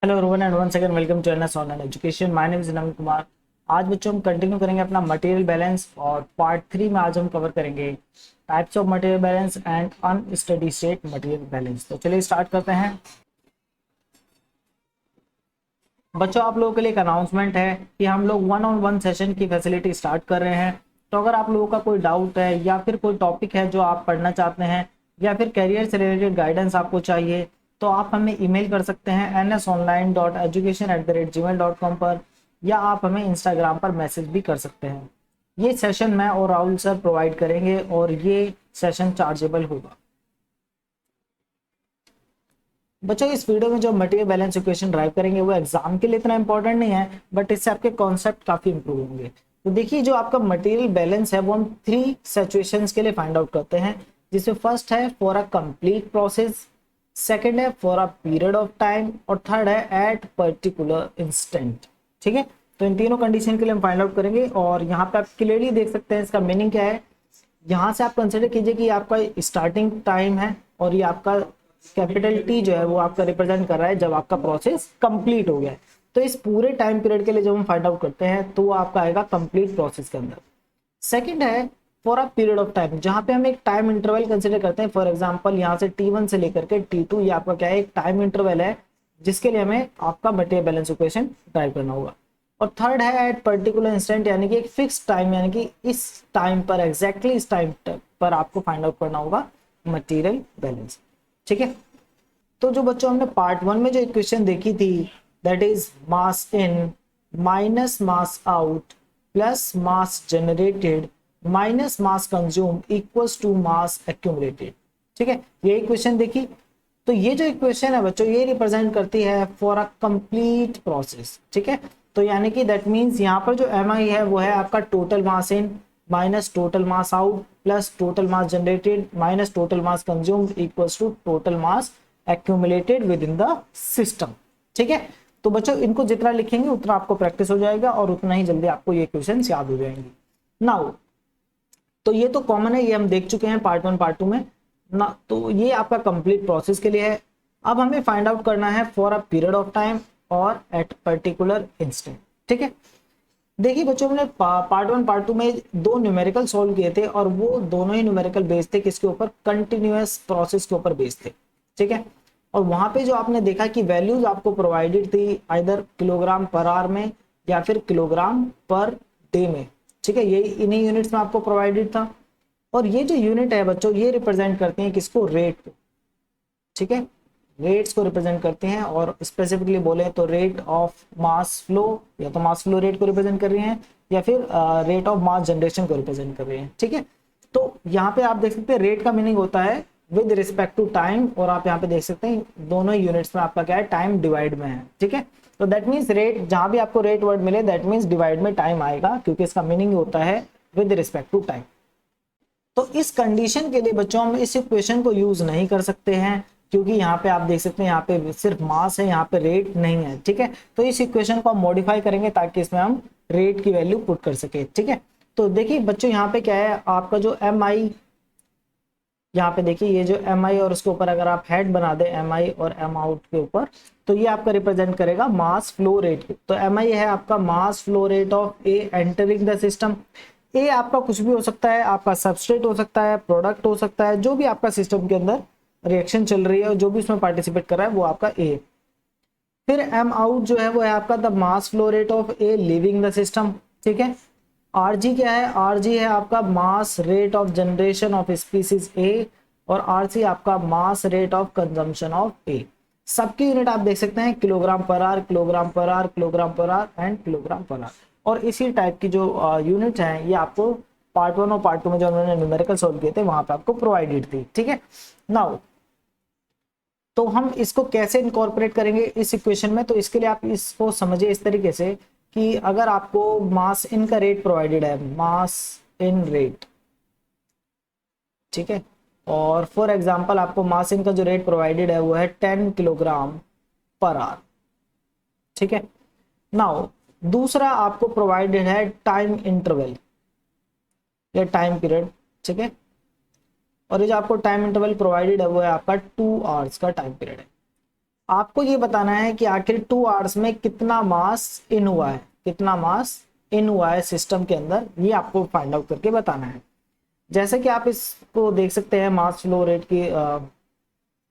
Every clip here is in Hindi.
Hello everyone and once again welcome to NS online education. My name is Naveen Kumar. आज बच्चों हम कंटिन्यू करेंगे अपना मटेरियल बैलेंस और पार्ट 3 में आज हम कवर करेंगे types of material balance and unsteady state material balance. तो चलिए स्टार्ट करते हैं। बच्चों आप लोगों के लिए एक अनाउंसमेंट है कि हम लोग 1-on-1 सेशन की फैसिलिटी स्टार्ट कर रहे हैं। तो अगर आप लोगों का कोई डाउट है या फिर कोई टॉपिक है जो आप पढ़ना चाहते हैं या फिर करियर से रिलेटेड गाइडेंस आपको चाहिए तो आप हमें ईमेल कर सकते हैं nsonline.education@gmail.com पर, या आप हमें इंस्टाग्राम पर मैसेज भी कर सकते हैं। ये सेशन मैं और राहुल सर प्रोवाइड करेंगे और ये सेशन चार्जेबल होगा। बच्चों इस वीडियो में जो मटेरियल बैलेंस इक्वेशन ड्राइव करेंगे वो एग्जाम के लिए इतना इंपॉर्टेंट नहीं है, बट इससे आपके कॉन्सेप्ट काफी इंप्रूव होंगे। तो देखिए जो आपका मटेरियल बैलेंस है वो हम 3 सिचुएशंस के लिए फाइंड आउट करते हैं, जिसमें फर्स्ट है for a complete process, second है for a period of time और थर्ड है एट पर्टिकुलर इंस्टेंट। ठीक है, तो इन तीनों कंडीशन के लिए हम फाइंड आउट करेंगे और यहाँ पे आप क्लियरली देख सकते हैं इसका मीनिंग क्या है। यहाँ से आप कंसिडर कीजिए कि आपका स्टार्टिंग टाइम है और ये आपका कैपिटल टी जो है वो आपका रिप्रेजेंट कर रहा है जब आपका प्रोसेस कंप्लीट हो गया है। तो इस पूरे टाइम पीरियड के लिए जब हम फाइंड आउट करते हैं तो वो आपका आएगा कंप्लीट प्रोसेस के अंदर। सेकंड है for a period of time, जहां पे हम एक टाइम इंटरवल कंसिडर करते हैं। फॉर एग्जांपल यहाँ से T1 से लेकर के T2 ये आपका क्या है, एक टाइम इंटरवल है जिसके लिए हमें आपका मटेरियल बैलेंस इक्वेशन ड्राइव करना होगा। और थर्ड है एट पर्टिकुलर इंस्टेंट, यानी कि एक फिक्स टाइम, यानी कि इस टाइम पर एग्जैक्टली इस टाइम पर आपको फाइंड आउट करना होगा मटेरियल बैलेंस। ठीक है, तो जो बच्चों हमने पार्ट 1 में जो इक्वेशन देखी थी, that is mass in minus mass out plus mass generated minus mass consume equals to mass accumulated. ठीक है, ये इक्वेशन देखी। तो ये जो इक्वेशन है बच्चों ये रिप्रेजेंट करती है फॉर अ कंप्लीट प्रोसेस। ठीक है, तो यानी कि दैट मींस यहाँ पर जो एम आई है वो है आपका total mass in minus total mass out plus total mass generated minus total mass consumed equals to total mass accumulated within the system. ठीक है, तो बच्चों इनको जितना लिखेंगे उतना आपको प्रैक्टिस हो जाएगा और उतना ही जल्दी आपको ये क्वेश्चंस याद हो जाएंगे। नाउ तो ये तो कॉमन है, ये हम देख चुके हैं पार्ट 1 पार्ट 2 में ना। तो ये आपका कंप्लीट प्रोसेस के लिए है। अब हमें फाइंड आउट करना है for a period of time और एट पर्टिकुलर इंस्टेंट। ठीक है, देखिए बच्चों हमने पार्ट 1 पार्ट 2 में दो न्यूमेरिकल सॉल्व किए थे और वो दोनों ही न्यूमेरिकल बेस्ड थे किसके ऊपर, कंटिन्यूअस प्रोसेस के ऊपर बेस्ड थे। ठीक है, और वहां पे जो आपने देखा कि वैल्यूज आपको प्रोवाइडेड थी आइदर किलोग्राम पर आवर में या फिर किलोग्राम पर डे में। ठीक है, ये इन्हीं यूनिट्स में आपको प्रोवाइडेड था। और ये जो यूनिट है बच्चों ये रिप्रेजेंट करते हैं किसको, रेट को। ठीक है, रेट्स को रिप्रेजेंट करते हैं और स्पेसिफिकली बोले तो रेट ऑफ मास फ्लो, या तो मास फ्लो रेट को रिप्रेजेंट कर रही हैं या फिर रेट ऑफ मास जनरेशन को रिप्रेजेंट कर रही हैं। ठीक है, तो यहाँ पे आप देख सकते हैं रेट का मीनिंग होता है विद रिस्पेक्ट टू टाइम, और आप यहाँ पे देख सकते हैं दोनों यूनिट्स में आपका क्या है, टाइम डिवाइड में है। ठीक है, तो दैट मीन्स रेट जहां भी आपको रेट वर्ड मिले दैट मीन्स डिवाइड में टाइम आएगा, क्योंकि इसका मीनिंग होता है विद रिस्पेक्ट टू टाइम। तो इस कंडीशन के लिए बच्चों हम इस इक्वेशन को यूज नहीं कर सकते हैं, क्योंकि यहाँ पे आप देख सकते हैं यहाँ पे सिर्फ मास है, यहाँ पे रेट नहीं है। ठीक है, तो इस इक्वेशन को हम मॉडिफाई करेंगे ताकि इसमें हम रेट की वैल्यू पुट कर सके। ठीक है, तो देखिए बच्चों यहाँ पे क्या है, आपका जो एम आई, यहाँ पे देखिए ये जो एम आई और उसके ऊपर अगर आप हेड बना दे एम आई और एम आउट के ऊपर, तो ये आपका रिप्रेजेंट करेगा मास फ्लो रेट। तो एम आई है आपका mass flow rate of A entering the system. A आपका कुछ भी हो सकता है, आपका सबस्ट्रेट हो सकता है, प्रोडक्ट हो सकता है, जो भी आपका सिस्टम के अंदर रिएक्शन चल रही है और जो भी उसमें पार्टिसिपेट कर रहा है वो आपका ए। फिर एम आउट जो है वो है आपका the mass flow rate of a living the system. ठीक है, आर जी क्या है, आर जी है आपका mass rate of generation of species A, और आर सी आपका mass rate of consumption of A. सबकी यूनिट आप देख सकते हैं kilogram per hour, kilogram per hour, kilogram per hour and kilogram per hour. और इसी टाइप की जो यूनिट है ये आपको पार्ट 1 और पार्ट 2 में जो उन्होंने न्यूमेरिकल सॉल्व किए थे वहां पे आपको प्रोवाइडेड थी। ठीक है, नाउ तो हम इसको कैसे इनकॉर्पोरेट करेंगे इस इक्वेशन में, तो इसके लिए आप इसको समझिए इस तरीके से कि अगर आपको मास इन का रेट प्रोवाइडेड है, मास इन रेट, ठीक है, और फॉर एग्जांपल आपको मास इन का जो रेट प्रोवाइडेड है वो है 10 किलोग्राम पर आवर। ठीक है, नाउ दूसरा आपको प्रोवाइडेड है टाइम इंटरवल या टाइम पीरियड। ठीक है, और ये जो आपको टाइम इंटरवल प्रोवाइडेड है वो है आपका 2 आवर्स का टाइम पीरियड है। आपको ये बताना है कि आखिर 2 आवर्स में कितना मास इन हुआ है, कितना मास इन हुआ है सिस्टम के अंदर, ये आपको फाइंड आउट करके बताना है। जैसे कि आप इसको देख सकते हैं मास फ्लो रेट की,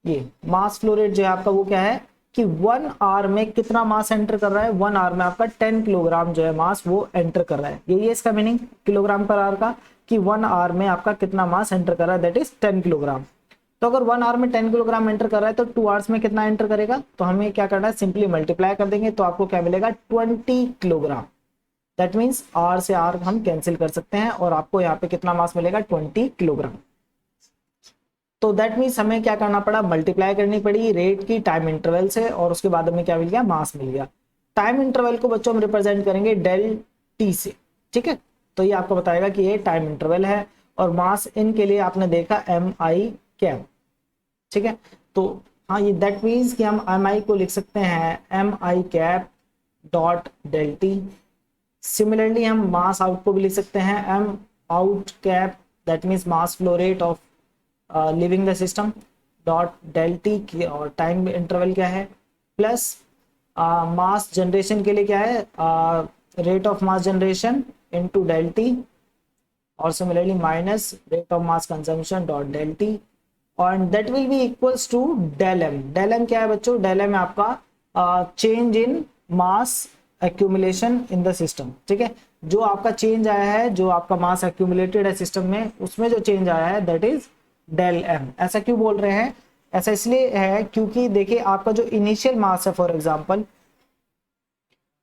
ये मास फ्लो रेट जो है आपका वो क्या है कि 1 आवर में कितना मास एंटर कर रहा है, 1 आवर में आपका 10 किलोग्राम जो है मास वो एंटर कर रहा है। यही है इसका मीनिंग किलोग्राम पर आवर का, कि 1 आवर में आपका कितना मास एंटर कर रहा है, दैट इज 10 किलोग्राम। तो अगर 1 आवर में 10 किलोग्राम एंटर कर रहा है तो 2 आवर्स में कितना एंटर करेगा, तो हमें क्या करना है, सिंपली मल्टीप्लाई कर देंगे तो आपको क्या मिलेगा 20 किलोग्राम। दैट मीन्स आर से आर हम कैंसिल कर सकते हैं और आपको यहाँ पे कितना मास मिलेगा 20 किलोग्राम। तो दैट मीन्स हमें क्या करना पड़ा, मल्टीप्लाई करनी पड़ी रेट की टाइम इंटरवल से और उसके बाद हमें क्या मिल गया, मास मिल गया। टाइम इंटरवल को बच्चों हम रिप्रेजेंट करेंगे डेल टी से, ठीक है। तो ये आपको बताएगा कि ये टाइम इंटरवल है और मास इन के लिए आपने देखा एम आई कैप, ठीक है। तो हाँ ये दैट मीन्स कि हम एम आई को लिख सकते हैं M I cap dot del T. Similarly हम मास आउट को भी लिख सकते हैं M out cap, that means mass flow rate of leaving the system dot del T की, और टाइम इंटरवल क्या है, प्लस मास जनरेशन के लिए क्या है, rate of mass generation into del T, और similarly minus rate of mass consumption dot del T, और that will be equals to del M. Del M क्या है बच्चों, डेल एम है आपका change in mass accumulation in the system, ठीक है। जो आपका चेंज आया है, जो आपका मास एक्यूमुलेटेड है सिस्टम में, उसमें जो चेंज आया है दैट इज डेल एम। ऐसा क्यों बोल रहे हैं, ऐसा इसलिए है क्योंकि देखिए आपका जो इनिशियल मास है, फॉर एग्जांपल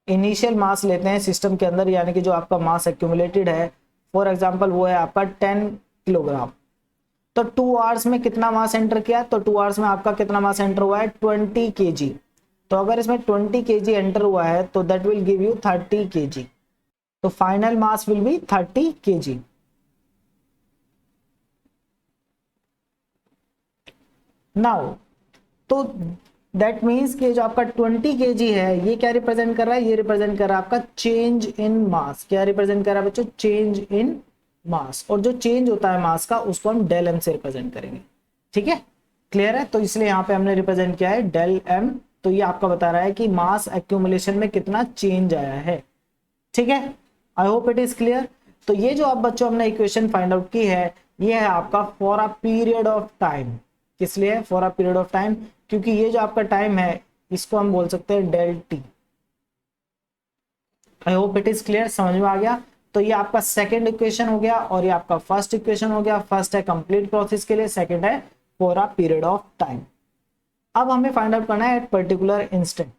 इनिशियल मास लेते हैं सिस्टम के अंदर, यानी कि जो आपका मास एक्यूमुलेटेड है फॉर एग्जांपल वो है आपका 10 किलोग्राम। तो 2 आवर्स में कितना मास एंटर किया, तो 2 आवर्स में आपका कितना मास एंटर हुआ है 20 केजी। तो अगर इसमें 20 केजी एंटर हुआ है तो that will give you 30 KG. तो final mass will be 30 KG. Now तो दैट मीन्स कि जो आपका 20 केजी है ये क्या रिप्रेजेंट कर रहा है, ये रिप्रेजेंट कर रहा है आपका चेंज इन मास। क्या रिप्रेजेंट कर रहा है बच्चों, चेंज इन मास। और जो चेंज होता है मास का उसको हम डेल एम से रिप्रेजेंट करेंगे, ठीक है, क्लियर है। तो इसलिए यहाँ पे हमने रिप्रेजेंट किया है डेल एम। तो ये आपका बता रहा है कि मास एक्यूमुलेशन में कितना चेंज आया है, ठीक है। आई होप इट इज क्लियर। तो ये जो आप बच्चों हमने इक्वेशन फाइंड आउट की है, ये है आपका for a period of time. किस लिए, for a period of time, क्योंकि ये जो आपका टाइम है इसको हम बोल सकते हैं del t. I hope it is clear, समझ में आ गया। तो ये आपका सेकंड इक्वेशन हो गया और ये आपका फर्स्ट इक्वेशन हो गया। फर्स्ट है कंप्लीट प्रोसेस के लिए, सेकंड है for a period of time. अब हमें फाइंड आउट करना है एट पर्टिकुलर इंस्टेंट।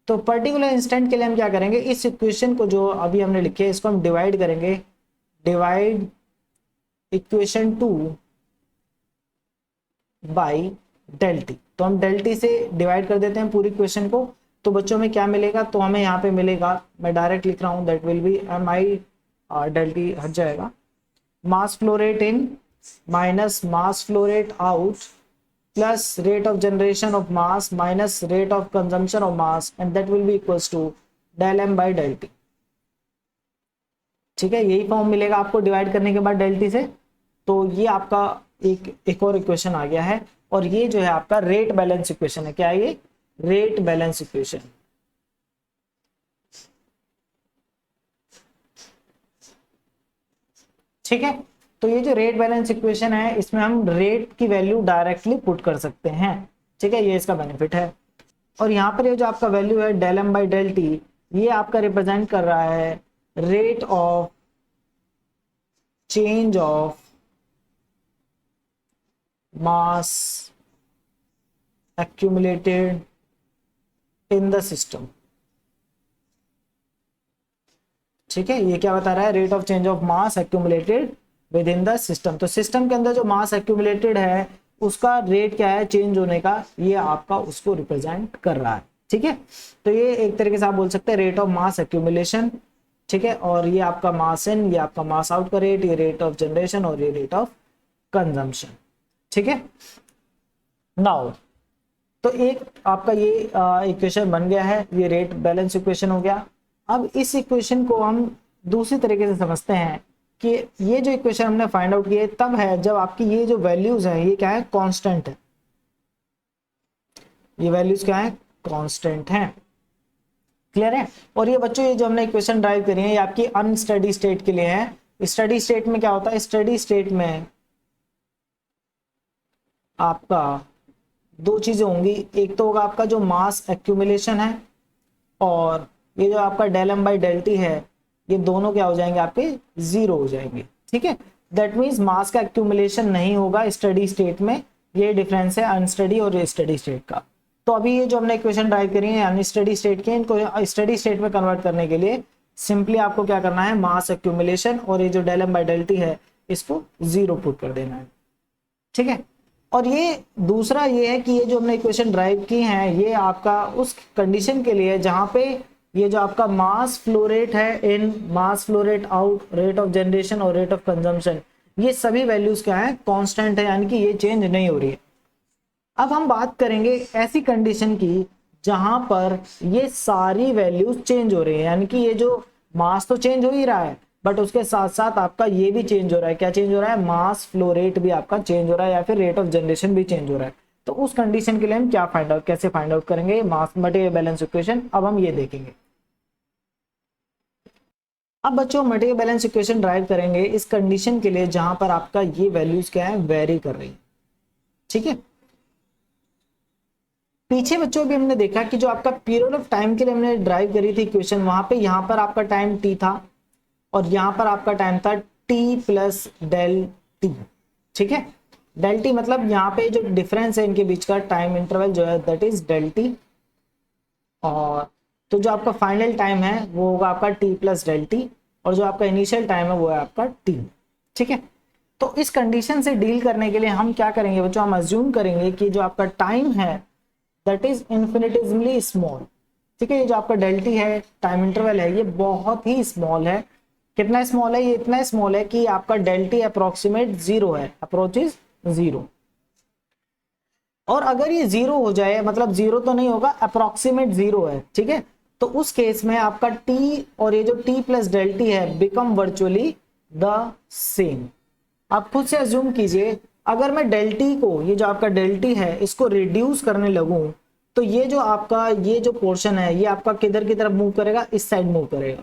तो पर्टिकुलर इंस्टेंट के लिए हम क्या करेंगे, इस इक्वेशन को जो अभी हमने लिखे इसको हम डिवाइड करेंगे, divide equation 2 by del t. तो हम डेल टी से डिवाइड कर देते हैं पूरी इक्वेशन को। तो बच्चों में क्या मिलेगा, तो हमें यहाँ पे मिलेगा, मैं डायरेक्ट लिख रहा हूँ, that will be M I del T हट जाएगा, mass flow rate in minus mass flow rate out plus rate of generation of mass minus rate of consumption of mass, and that will be equals to del M by del T, ठीक है। यही फॉर्म मिलेगा आपको डिवाइड करने के बाद डेल टी से। तो ये आपका एक और इक्वेशन आ गया है, और ये जो है आपका रेट बैलेंस इक्वेशन है। क्या है ये, रेट बैलेंस इक्वेशन, ठीक है। तो ये जो रेट बैलेंस इक्वेशन है इसमें हम रेट की वैल्यू डायरेक्टली पुट कर सकते हैं, ठीक है, ये इसका बेनिफिट है। और यहाँ पर ये जो आपका वैल्यू है del M by del t, ये आपका रिप्रेजेंट कर रहा है rate of change of mass accumulated in the system, ठीक है। ये क्या बता रहा है, rate of change of mass accumulated within the system. तो सिस्टम के अंदर जो मास एक्यूमुलेटेड है उसका रेट क्या है चेंज होने का, ये आपका उसको रिप्रेजेंट कर रहा है, ठीक है। तो ये एक तरीके से आप बोल सकते हैं रेट ऑफ मास एक्यूमुलेशन, ठीक है। और ये आपका मास इन, ये आपका मास आउट का रेट, ये रेट ऑफ जनरेशन और ये रेट ऑफ कंजम्पशन, ठीक है। नाउ तो एक आपका ये इक्वेशन बन गया है, ये रेट बैलेंस इक्वेशन हो गया। अब इस इक्वेशन को हम दूसरी तरीके से समझते हैं कि ये जो इक्वेशन हमने फाइंड आउट की है तब है जब आपकी ये जो वैल्यूज है ये क्या है, कांस्टेंट है। ये वैल्यूज क्या है, कांस्टेंट हैं। क्लियर है। और ये बच्चों ये जो हमने इक्वेशन ड्राइव करी है ये आपकी अनस्टडी स्टेट के लिए है। स्टडी स्टेट में क्या होता है, स्टडी स्टेट में आपका दो चीजें होंगी, एक तो होगा आपका जो मास एक्यूमुलेशन है, और ये जो आपका del M by del t है, ये दोनों क्या हो जाएंगे, आपके जीरो हो जाएंगे। ठीक है, दैट मीन्स मास का एक्यूमुलेशन नहीं होगा स्टडी स्टेट में। ये डिफरेंस है अनस्टडी और स्टडी स्टेट का। तो अभी ये जो हमने इक्वेशन ड्राइव करी है अनस्टडी स्टेट के, इनको स्टडी स्टेट में कन्वर्ट करने के लिए सिंपली आपको क्या करना है, मास एक्यूमुलेशन और ये जो del M by del t है इसको जीरो पुट कर देना है। ठीक है, और ये दूसरा ये है कि ये जो हमने इक्वेशन ड्राइव की है ये आपका उस कंडीशन के लिए जहां पे ये जो आपका मास फ्लो रेट है in, mass flow rate out, rate of generation और रेट ऑफ कंजम्पशन, ये सभी वैल्यूज क्या है, कांस्टेंट है, यानी कि ये चेंज नहीं हो रही है। अब हम बात करेंगे ऐसी कंडीशन की जहां पर ये सारी वैल्यूज चेंज हो रही है, यानी कि ये जो मास तो चेंज हो ही रहा है बट उसके साथ साथ आपका ये भी चेंज हो रहा है। क्या चेंज हो रहा है, मास फ्लो रेट भी आपका चेंज हो रहा है या फिर रेट ऑफ जनरेशन भी चेंज हो रहा है। तो उस कंडीशन के लिए हम क्या फाइंड आउट, कैसे फाइंड आउट करेंगे मास मटेरियल बैलेंस इक्वेशन, अब हम ये देखेंगे। अब बच्चों मटेरियल बैलेंस इक्वेशन ड्राइव करेंगे इस कंडीशन के लिए जहां पर आपका ये वैल्यूज क्या है, वेरी कर रही है। ठीक है, पीछे बच्चों भी हमने देखा कि जो आपका पीरियड ऑफ टाइम के लिए हमने ड्राइव करी थी इक्वेशन, वहां पे यहां पर आपका टाइम टी था और यहां पर आपका टाइम था टी प्लस डेल टी। ठीक है, डेल टी मतलब यहाँ पे जो डिफरेंस है इनके बीच का टाइम इंटरवल जो है दैट इज डेल टी, और तो जो आपका फाइनल टाइम है वो होगा आपका टी प्लस डेल टी, और जो आपका इनिशियल टाइम है वो है आपका टी। ठीक है, तो इस कंडीशन से डील करने के लिए हम क्या करेंगे बच्चों, हम अज्यूम करेंगे कि जो आपका टाइम है दैट इज इन्फिनिटिवली स्मॉल। ठीक है, ये जो आपका डेल टी है, टाइम इंटरवल है, ये बहुत ही स्मॉल है। कितना स्मॉल है, ये इतना स्मॉल है कि आपका डेल टी अप्रोक्सीमेट जीरो है, अप्रोचेज जीरो। और अगर ये जीरो हो जाए, मतलब जीरो तो नहीं होगा, अप्रोक्सीमेट जीरो है। ठीक है, तो उस केस में आपका टी और ये जो टी प्लस डेल टी है बिकम वर्चुअली द सेम। आप खुद से अज्यूम कीजिए, अगर मैं डेल टी को, ये जो आपका डेल टी है इसको रिड्यूस करने लगूं तो ये जो आपका ये जो पोर्शन है ये आपका किधर की तरफ मूव करेगा, इस साइड मूव करेगा।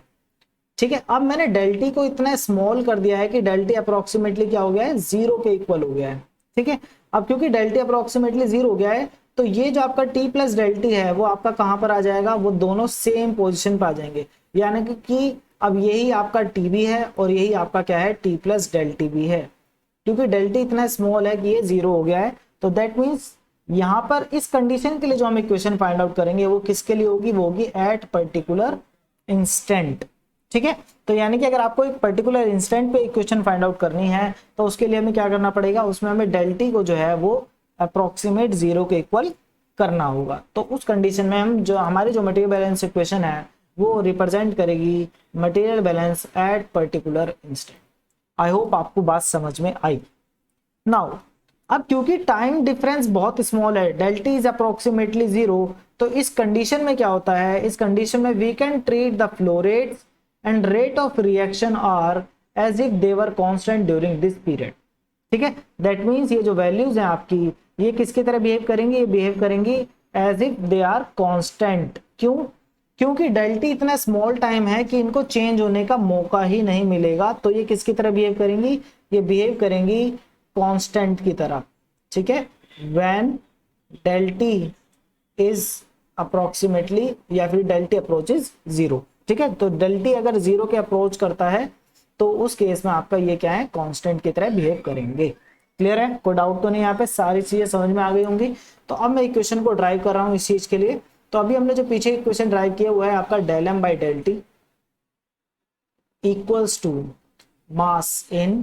ठीक है, अब मैंने डेल टी को इतना स्मॉल कर दिया है कि डेल टी अप्रोक्सीमेटली क्या हो गया है, जीरो के इक्वल हो गया है। ठीक है, अब क्योंकि डेल टी अप्रोक्सीमेटली जीरो हो गया है तो ये जो आपका टी प्लस डेल टी है वो आपका कहां पर आ जाएगा, वो दोनों सेम पोजिशन पर आ जाएंगे। यानी कि अब यही आपका टी भी है और यही आपका क्या है, टी प्लस डेल टी भी है। क्योंकि डेल टी इतना स्मॉल है कि ये जीरो हो गया है, तो दैट मीन्स यहां पर इस कंडीशन के लिए जो हम इक्वेशन फाइंड आउट करेंगे वो किसके लिए होगी, वो होगी एट पर्टिकुलर इंस्टेंट। ठीक है, तो यानी कि अगर आपको एक पर्टिकुलर इंस्टेंट पे इक्वेशन फाइंड आउट करनी है तो उसके लिए हमें क्या करना पड़ेगा, उसमें हमें डेल टी को जो है वो अप्रोक्सीमेट जीरो के इक्वल करना होगा। तो उस कंडीशन में हम जो हमारी जो मटेरियल बैलेंस इक्वेशन है वो रिप्रेजेंट करेगी material balance at particular instant. I hope आपको बात समझ में आई। नाउ अब क्योंकि टाइम डिफरेंस बहुत स्मॉल है, del t is approximately zero, तो इस कंडीशन में क्या होता है, इस कंडीशन में we can treat the flow rates and rate of reaction are as if they were constant during this period. ठीक है, दैट मीन्स ये जो वैल्यूज हैं आपकी ये किसकी तरह बिहेव करेंगी, ये बिहेव करेंगी as if they are constant. क्यों, क्योंकि डेल टी इतना स्मॉल टाइम है कि इनको चेंज होने का मौका ही नहीं मिलेगा, तो ये किसकी तरह बिहेव करेंगी, ये बिहेव करेंगी कांस्टेंट की तरह। ठीक है, when del t is approximately या फिर डेल टी अप्रोचेज जीरो। ठीक है, तो डेल टी अगर जीरो के अप्रोच करता है तो उस केस में आपका ये क्या है, कांस्टेंट की तरह बिहेव करेंगे। क्लियर है, कोई डाउट तो नहीं, यहाँ पे सारी चीजें समझ में आ गई होंगी। तो अब मैं इक्वेशन को ड्राइव कर रहा हूँ इस चीज के लिए। तो अभी हमने जो पीछे इक्वेशन ड्राइव किया हुआ है आपका del M by del T equals to mass in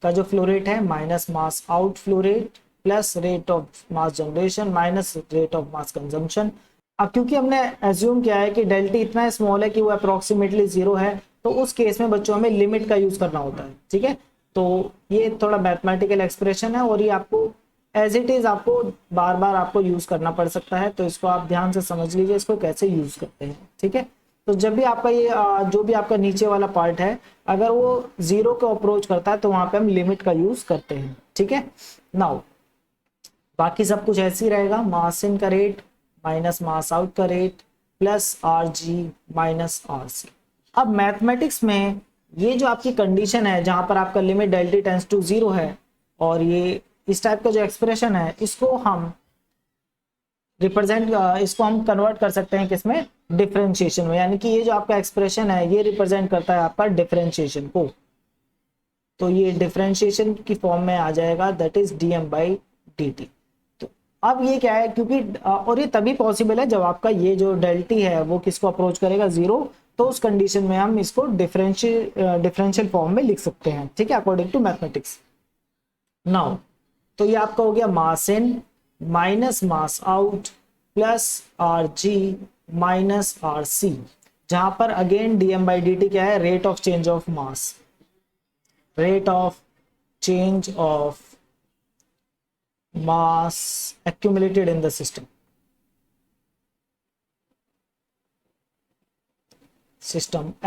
का जो फ्लो रेट है minus mass out flow rate plus rate of mass generation minus rate of mass consumption. अब क्योंकि हमने एज्यूम किया है कि डेल टी इतना स्मॉल है कि वो अप्रोक्सीमेटली जीरो है, तो उस केस में बच्चों हमें लिमिट का यूज करना होता है। ठीक है, तो ये थोड़ा मैथमेटिकल एक्सप्रेशन है और ये आपको एज इट इज आपको बार बार आपको यूज करना पड़ सकता है, तो इसको आप ध्यान से समझ लीजिए इसको कैसे यूज करते हैं। ठीक है, तो जब भी आपका ये जो भी आपका नीचे वाला पार्ट है अगर वो जीरो को अप्रोच करता है तो वहां पे हम लिमिट का यूज करते हैं। ठीक है, नाउ बाकी सब कुछ ऐसे ही रहेगा, मास इन का रेट माइनस मास आउट का rate plus R G minus R C. अब मैथमेटिक्स में ये जो आपकी कंडीशन है जहां पर आपका limit del t tends to 0 है और ये इस टाइप का जो एक्सप्रेशन है इसको हम रिप्रेजेंट, इसको हम कन्वर्ट कर सकते हैं किसमें, डिफरेंशिएशन में, यानी कि ये जो आपका एक्सप्रेशन है ये रिप्रेजेंट करता है आपका डिफरेंशिएशन को। तो ये डिफरेंशिएशन की फॉर्म में आ जाएगा, that is DM by D T. तो अब ये क्या है, क्योंकि और ये तभी पॉसिबल है जब आपका ये जो डेल टी है वो किसको अप्रोच करेगा, 0, तो उस कंडीशन में हम इसको डिफरेंशियल फॉर्म में लिख सकते हैं, ठीक है, अकॉर्डिंग टू मैथमेटिक्स। नाउ तो ये आपका हो गया mass in minus mass out plus R G minus R C, जहां पर again DM by D T क्या है, rate of change of mass, rate of change of mass accumulated in the system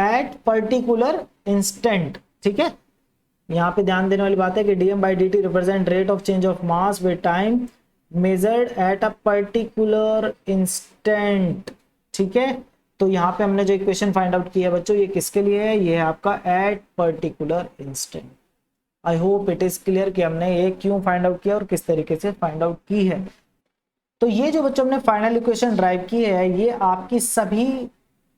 at particular instant, ठीक है। यहां पे ध्यान देने वाली बात है कि dm by dt represent rate of change of mass with time measured at a particular instant, ठीक है। तो यहाँ पे हमने जो इक्वेशन फाइंड आउट किया बच्चों, ये किसके लिए है, ये है आपका eight particular instant. I hope it is clear कि हमने ये क्यों फाइंड आउट किया और किस तरीके से फाइंड आउट की है। तो ये जो बच्चों हमने फाइनल इक्वेशन ड्राइव की है ये आपकी सभी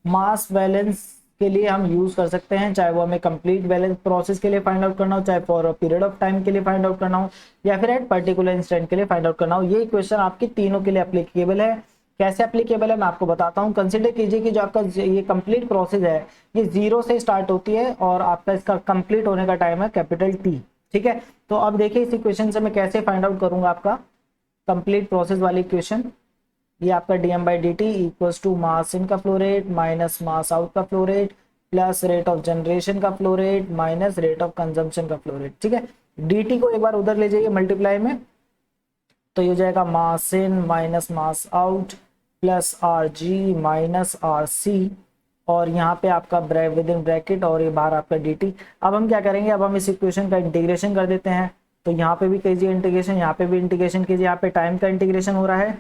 मास बैलेंस के लिए हम यूज कर सकते हैं, चाहे वो हमें कंप्लीट बैलेंस प्रोसेस के लिए फाइंड आउट करना हो, चाहे for a period of time के लिए फाइंड आउट करना हो, या फिर एट पर्टिकुलर इंस्टेंट के लिए फाइंड आउट करना हो। ये इक्वेशन आपकी तीनों के लिए एप्लीकेबल है। कैसे एप्लीकेबल है मैं आपको बताता हूँ। कंसिडर कीजिए कि जो आपका ये कंप्लीट प्रोसेस है ये 0 से स्टार्ट होती है और आपका इसका कंप्लीट होने का टाइम है कैपिटल टी, ठीक है। तो अब देखिए इस इक्वेशन से मैं कैसे फाइंड आउट करूंगा आपका कंप्लीट प्रोसेस वाली इक्वेशन। ये आपका DM by D T equals to mass in का flow rate minus mass out का flow rate plus rate of generation का flow rate minus rate of consumption का फ्लो रेट, ठीक है। dt को एक बार उधर ले जाइए मल्टीप्लाई में, तो ये हो जाएगा mass in minus mass out plus R G minus R C, और यहाँ पे आपका विद इन ब्रैकेट और ये बाहर आपका dt। अब हम क्या करेंगे, अब हम इस इक्वेशन का इंटीग्रेशन कर देते हैं। तो यहाँ पे भी कीजिए इंटीग्रेशन, यहाँ पे भी इंटीग्रेशन कीजिए। यहाँ पे टाइम का इंटीग्रेशन हो रहा है,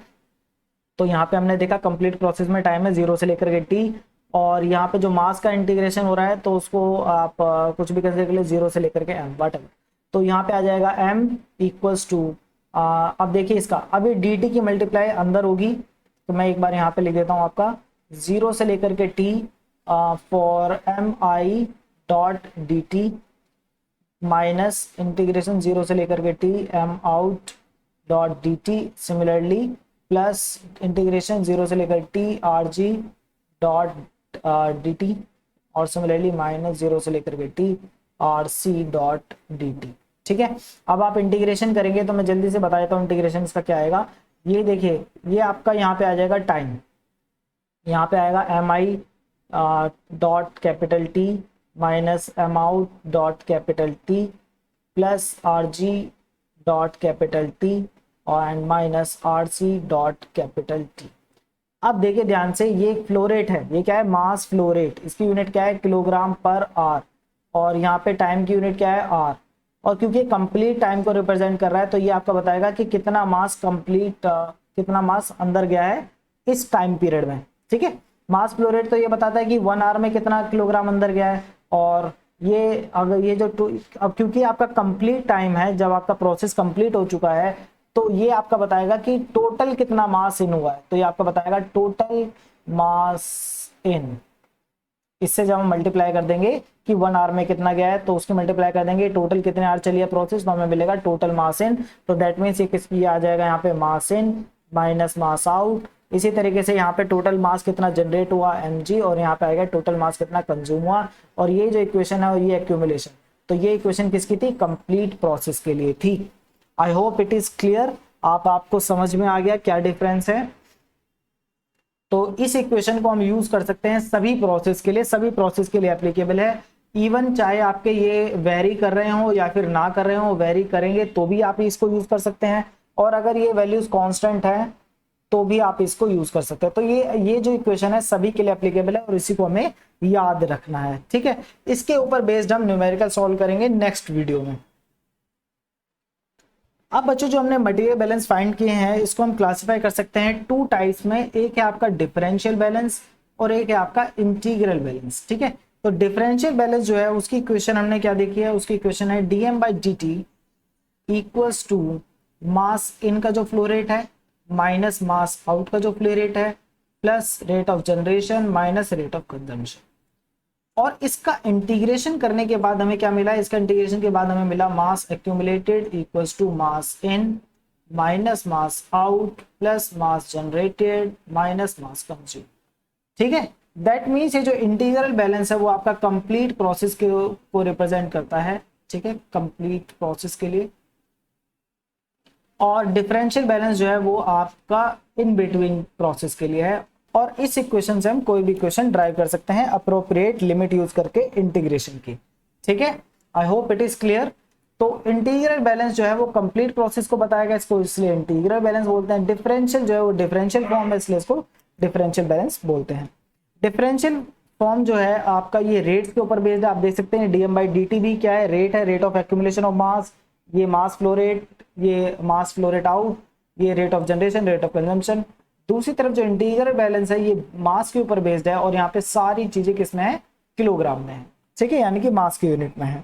तो यहाँ पे हमने देखा कंप्लीट प्रोसेस में टाइम है 0 से लेकर के t, और यहाँ पे जो मास का इंटीग्रेशन हो रहा है तो उसको आप कुछ भी कर लिए 0 से लेकर के m वट। तो यहाँ पे आ जाएगा m इक्वल्स टू, अब देखिए इसका अभी dt की मल्टीप्लाई अंदर होगी, तो मैं एक बार यहाँ पे लिख देता हूँ आपका 0 से लेकर के t for mi dot dt minus integration 0 से लेकर के t m out dot dt similarly plus integration 0 से लेकर t R G dot dt और सिमिलरली माइनस 0 से लेकर के t R C dot dt, ठीक है। अब आप इंटीग्रेशन करेंगे तो मैं जल्दी से बता देता हूँ इंटीग्रेशन इसका क्या आएगा। ये देखिए ये आपका यहाँ पे आ जाएगा टाइम, यहाँ पे आएगा M I dot capital T minus M out dot capital T plus R G dot capital T और and minus R C dot capital T. अब देखिए ध्यान से, ये फ्लो रेट है, ये क्या है, मास फ्लो रेट, इसकी यूनिट क्या है, किलोग्राम पर आर, और यहाँ पे टाइम की यूनिट क्या है, आर। और क्योंकि कंप्लीट टाइम को रिप्रेजेंट कर रहा है तो ये आपका बताएगा कि कितना मास कंप्लीट कितना मास अंदर गया है इस टाइम पीरियड में, ठीक है। मास फ्लो रेट तो ये बताता है कि 1 आवर में कितना किलोग्राम अंदर गया है, और ये अगर ये जो अब क्योंकि आपका कंप्लीट टाइम है, जब आपका प्रोसेस कंप्लीट हो चुका है तो ये आपका बताएगा कि टोटल कितना मास इन हुआ है, तो ये आपका बताएगा टोटल मास इन। इससे जब हम मल्टीप्लाई कर देंगे कि 1 आवर में कितना गया है तो उसकी मल्टीप्लाई कर देंगे टोटल कितने आवर चली है प्रोसेस, तो हमें मिलेगा टोटल मास इन। तो दैट मीन्स ये किसकी आ जाएगा, यहाँ पे मास इन माइनस मास आउट। इसी तरीके से यहाँ पे टोटल मास कितना जनरेट हुआ mg, और यहाँ पे आएगा टोटल मास कितना कंज्यूम हुआ, और ये जो इक्वेशन है और ये एक्यूमुलेशन, तो ये इक्वेशन किसकी थी, कंप्लीट प्रोसेस के लिए थी। आई होप इट इज क्लियर, आपको समझ में आ गया क्या डिफरेंस है। तो इस इक्वेशन को हम यूज कर सकते हैं सभी प्रोसेस के लिए, सभी प्रोसेस के लिए एप्लीकेबल है। इवन चाहे आपके ये वेरी कर रहे हो या फिर ना कर रहे हो, वेरी करेंगे तो भी आप इसको यूज कर सकते हैं, और अगर ये वैल्यूज कांस्टेंट है तो भी आप इसको यूज कर सकते हैं। तो ये जो इक्वेशन है सभी के लिए एप्लीकेबल है और इसी को हमें याद रखना है, ठीक है। इसके ऊपर बेस्ड हम न्यूमेरिकल सॉल्व करेंगे नेक्स्ट वीडियो में। अब बच्चों जो हमने मटेरियल बैलेंस फाइंड किए हैं इसको हम क्लासिफाई कर सकते हैं टू टाइप्स में, एक है आपका डिफरेंशियल बैलेंस और एक है आपका इंटीग्रल बैलेंस। ठीक है, तो डिफरेंशियल बैलेंस जो है उसकी इक्वेशन हमने क्या देखी है, उसकी इक्वेशन है dm/dt equals to mass in का जो फ्लो रेट है माइनस मास आउट का जो फ्लो रेट है plus rate of generation minus rate of consumption. और इसका इंटीग्रेशन करने के बाद हमें क्या मिला, इसका इंटीग्रेशन के बाद हमें मिला mass accumulated equals to mass in minus mass out plus mass generated minus mass consumed. ठीक है, दैट मीन्स ये जो इंटीग्रल बैलेंस है वो आपका कंप्लीट प्रोसेस को रिप्रेजेंट करता है। ठीक है, कंप्लीट प्रोसेस के लिए। और डिफरेंशियल बैलेंस जो है वो आपका इन बिटवीन प्रोसेस के लिए है। और इस इक्वेशन से हम कोई भी इक्वेशन ड्राइव कर सकते हैं अप्रोप्रिएट लिमिट यूज करके इंटीग्रेशन की। ठीक है, आई होप इट इज क्लियर। तो इंटीग्रल बैलेंस जो है वो कंप्लीट प्रोसेस को बताएगा, इसको इसलिए इंटीग्रल बैलेंस बोलते हैं। डिफरेंशियल जो है वो डिफरेंशियल फॉर्म है, इसलिए इसको डिफरेंशियल बैलेंस बोलते हैं। डिफरेंशियल फॉर्म जो है आपका ये रेट्स के ऊपर बेस्ड है। आप देख सकते हैं dm/dt भी क्या है, रेट है, rate of accumulation of mass, ये मास फ्लो रेट, ये मास फ्लो रेट आउट, ये rate of generation, rate of consumption. दूसरी तरफ जो इंटीग्रल बैलेंस है ये मास के ऊपर बेस्ड है और यहाँ पे सारी चीजें किसमें है, किलोग्राम में है। ठीक है, यानी कि मास की यूनिट में है।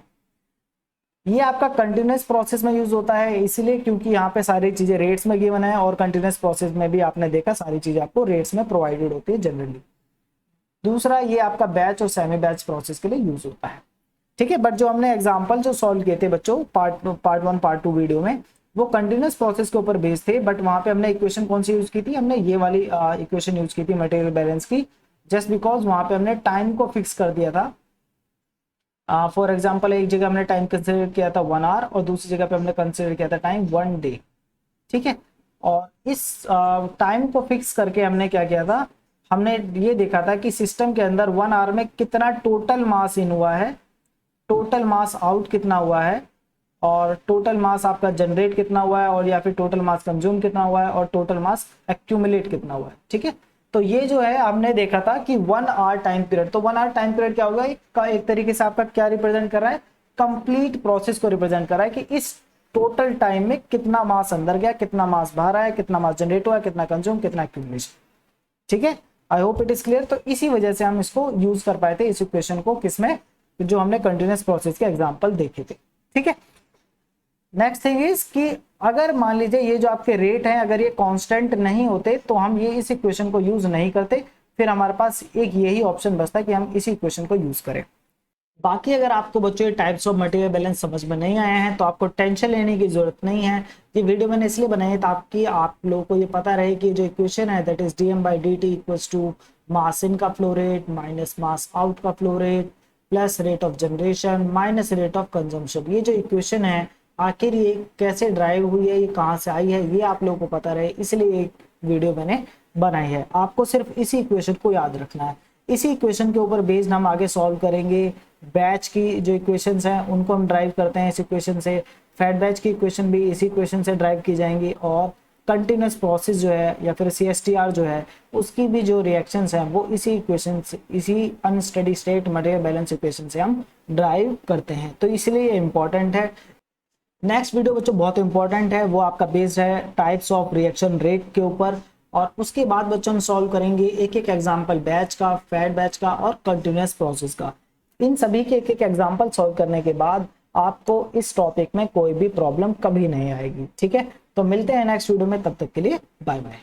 ये आपका कंटिन्यूस प्रोसेस में यूज होता है इसलिए क्योंकि यहाँ पे सारी चीजें रेट्स में गिवन है और कंटिन्यूस प्रोसेस में भी आपने देखा सारी चीजें आपको रेट्स में प्रोवाइडेड होती है जनरली। दूसरा ये आपका बैच और सेमी बैच प्रोसेस के लिए यूज होता है। ठीक है, बट जो हमने एग्जांपल जो सॉल्व किए थे बच्चों पार्ट 1 पार्ट 2 वीडियो में वो कंटिन्यूस प्रोसेस के ऊपर बेस्ड थे, बट वहां पे हमने इक्वेशन कौन सी यूज की थी, हमने ये वाली इक्वेशन यूज की थी मटेरियल बैलेंस की, जस्ट बिकॉज वहां पे हमने टाइम को फिक्स कर दिया था। फॉर एग्जाम्पल एक जगह हमने टाइम कंसिडर किया था 1 आवर और दूसरी जगह पे हमने कंसिडर किया था टाइम 1 डे। ठीक है, और इस टाइम को फिक्स करके हमने क्या किया था, हमने ये देखा था कि सिस्टम के अंदर 1 आवर में कितना टोटल मास इन हुआ है, टोटल मास आउट कितना हुआ है, और टोटल मास आपका जनरेट कितना हुआ है, और या फिर टोटल मास कंज्यूम कितना हुआ है, और टोटल मास एक्यूमुलेट कितना हुआ है। ठीक है, तो ये जो है हमने देखा था कि 1 आवर टाइम पीरियड, तो 1 आवर टाइम पीरियड क्या होगा, एक तरीके से आपका क्या रिप्रेजेंट कर रहा है, कंप्लीट प्रोसेस को रिप्रेजेंट कर रहा है कि इस टोटल टाइम में कितना मास अंदर गया, कितना मास बाहर आया, कितना मास जनरेट हुआ, कितना कंज्यूम, कितना एक्यूमुलेशन। ठीक है, आई होप इट इज क्लियर। तो इसी वजह से हम इसको यूज कर पाए थे इस इक्वेशन को, किसमें, जो हमने कंटिन्यूस प्रोसेस के एग्जांपल देखे थे। ठीक है, नेक्स्ट थिंग इज कि अगर मान लीजिए ये जो आपके रेट हैं अगर ये कांस्टेंट नहीं होते तो हम ये इस इक्वेशन को यूज नहीं करते, फिर हमारे पास एक यही ऑप्शन बचता है कि हम इसी इक्वेशन को यूज करें। बाकी अगर आपको बच्चों ये टाइप्स ऑफ मटेरियल बैलेंस समझ में नहीं आए हैं तो आपको टेंशन लेने की जरूरत नहीं है। ये वीडियो मैंने इसलिए बनाई है ताकि आप लोगों को ये पता रहे कि जो इक्वेशन है that is dm/dt equals to mass in का flow rate minus mass out का flow rate plus rate of generation minus rate of consumption. ये जो इक्वेशन है आखिर ये कैसे ड्राइव हुई है, ये कहाँ से आई है, ये आप लोगों को पता रहे, इसलिए एक वीडियो मैंने बनाई है। आपको सिर्फ इसी इक्वेशन को याद रखना है। इसी इक्वेशन के ऊपर बेस्ड हम आगे सॉल्व करेंगे। बैच की जो इक्वेशंस हैं उनको हम ड्राइव करते हैं इस इक्वेशन से, फैट बैच की इक्वेशन भी इसी इक्वेशन से ड्राइव की जाएंगी, और कंटिन्यूस प्रोसेस जो है या फिर CSTR जो है उसकी भी जो रिएक्शंस हैं वो इसी इक्वेशन से, इसी unsteady state material balance equation से हम ड्राइव करते हैं। तो इसलिए ये इंपॉर्टेंट है। नेक्स्ट वीडियो बच्चों बहुत इंपॉर्टेंट है, वो आपका बेस्ड है टाइप्स ऑफ रिएक्शन रेट के ऊपर, और उसके बाद बच्चों हम सॉल्व करेंगे एक एक एग्जांपल बैच का, फैट बैच का और कंटिन्यूस प्रोसेस का। इन सभी के एक एक एग्जांपल सॉल्व करने के बाद आपको इस टॉपिक में कोई भी प्रॉब्लम कभी नहीं आएगी। ठीक है, तो मिलते हैं नेक्स्ट वीडियो में, तब तक के लिए बाय बाय।